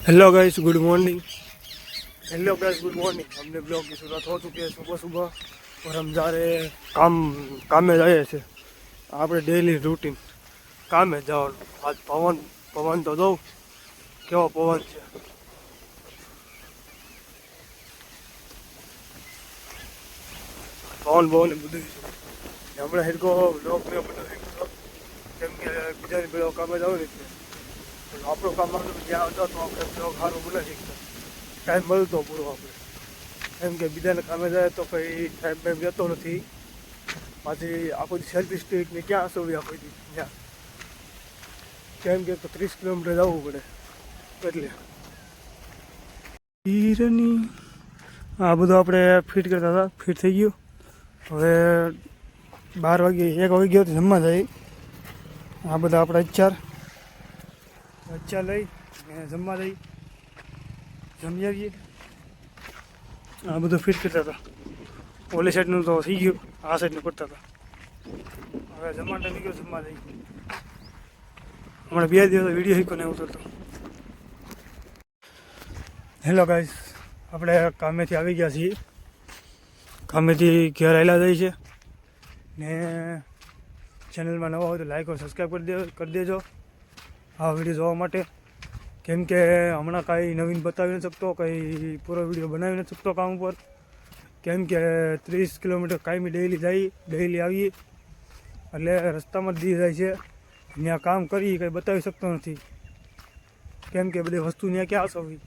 Hello guys, good morning. Hello guys, good morning. हमने blog की शुरुआत हो चुकी है सुबह सुबह और हम जा रहे हैं काम में जाए છે આપણે ડેલી રૂટીન કામે જવાનું। આજ પવન તો દઉં કેવો પવન છે। પવન ને બધું છે। હમણાં હેરકો બ્લોગ ને બધું શીખતો કેમ કે બીજાની પેલો કામે જાવ ને એટલે આપણું કામ જ્યાં હતો તો આપણે બ્લોગ સારું બનાવી શીખતા। ટાઈમ મળતો પૂરો આપણે એમ કે બીજાને કામે જાય તો કંઈ ટાઈમ જતો નથી। પાછી આખો સેલ્ફી સ્ટીક ને ક્યાં હસવી આખો ત્યાં કેમ કે 30 કિલોમીટર જવું પડે એટલે હીરની આ બધું આપણે ફિટ કરતા હતા। ફિટ થઈ ગયું। હવે 12 વાગે 1 વાગી ગયો તો જમવા જાય। આ બધા આપણે અચ્છા લઈ ને જમવા જઈ જમી આવીએ। આ બધું ફિટ કરતા હતા। ઓલી સાઈડનું તો થઈ ગયું, આ સાઈડનું કરતા હતા। હવે જમવા ટાઈમ ગયો, જમવા જઈ હમણાં 2 દિવસ વિડીયો શીખો ને ઉતરતો। હેલો ગાઈસ, આપણે કામેથી આવી ગયા છીએ। કામેથી ઘેર આવેલા જાય છે ને ચેનલમાં નવા હોય તો લાઈક और સબસ્ક્રાઈબ કરી દેજો આ વિડીયો જોવા માટે। કેમ કે હમણાં કાંઈ નવીન બતાવી નથી શકતો, કંઈ પૂરો વિડીયો બનાવી નથી શકતો કામ ઉપર। કેમ કે 30 કિલોમીટર કાયમી ડેઈલી આવીએ એટલે રસ્તામાં જ દી જાય છે। ત્યાં કામ કરી કંઈ બતાવી શકતો નથી કેમ કે બધી વસ્તુ ત્યાં ક્યાં આવવી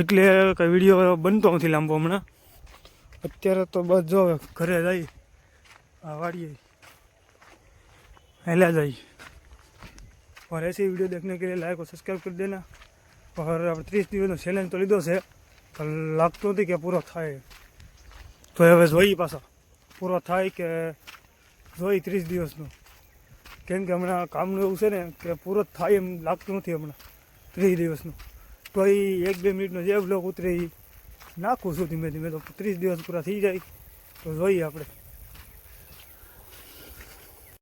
એટલે કંઈ વિડીયો બનતો નથી લાંબો હમણાં। અત્યારે તો બસ જો ઘરે જઈ આ વાડીએ हेला जाइए और ऐसे ही वीडियो देखने के लिए लाइक और सब्सक्राइब कर देना। और अब 30 દિવસનો ચેલેન્જ તો લીધો છે પણ લાગતું નથી કે પૂરો થાય તો હવે જોઈએ પાછા પૂરો થાય કે જોઈ 30 દિવસનો। કેમ કે હમણાં કામનું એવું છે ને કે પૂરો થાય એમ લાગતું નથી હમણાં 30 દિવસનું। તો એ 1-2 મિનિટનો જે બ્લોગ ઉતરે એ નાખું છું ધીમે ધીમે, તો 30 દિવસ પૂરા થઈ જાય તો જોઈએ આપણે।